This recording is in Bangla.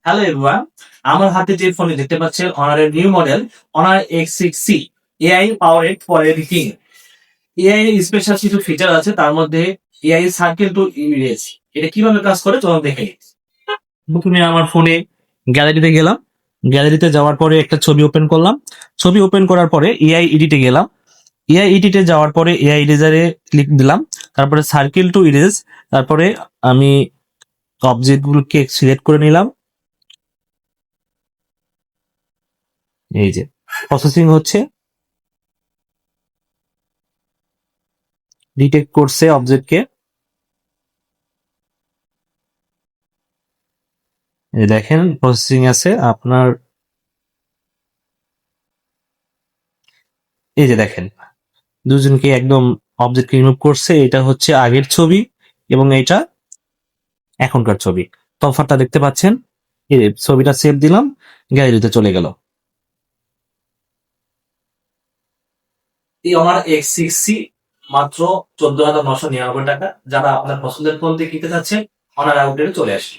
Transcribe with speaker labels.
Speaker 1: হ্যালো এভরিওয়ান, আমার হাতে যে ফোনটি দেখতে পাচ্ছেন অনারের new model Honor X6C AI powered for editing. AI special কিছু ফিচার আছে, তার মধ্যে এআই সার্কেল টু ইরেজ। এটা কিভাবে কাজ করে চলুন দেখে। প্রথমে আমার ফোনে গ্যালারিতে গেলাম, গ্যালারিতে যাওয়ার পরে একটা ছবি ওপেন করলাম, ছবি ওপেন করার পরে এআই এডিটে গেলাম, এআই এডিটে যাওয়ার পরে এআই ইরেজারে ক্লিক দিলাম, তারপরে সার্কেল টু ইরেজ, তারপরে আমি অবজেক্টগুলোকে সিলেক্ট করে নিলাম। এই যে প্রসেসিং হচ্ছে, ডিটেক্ট করছে অবজেক্টকে। এই দেখেন প্রসেসিং আছে আপনার। এই যে দেখেন দুজনকে একদম অবজেক্ট রিমুভ করছে। এটা হচ্ছে আগের ছবি এবং এটা এখনকার ছবি, তফাৎটা দেখতে পাচ্ছেন। এই যে ছবিটা সেভ দিলাম, গ্যালারিতে চলে গেল। এই আমার X6C মাত্র 14,999 টাকা। যারা আপনার পছন্দের ফোন দিয়ে কিনতে চাচ্ছেন অনার আউটলেটে চলে আসে।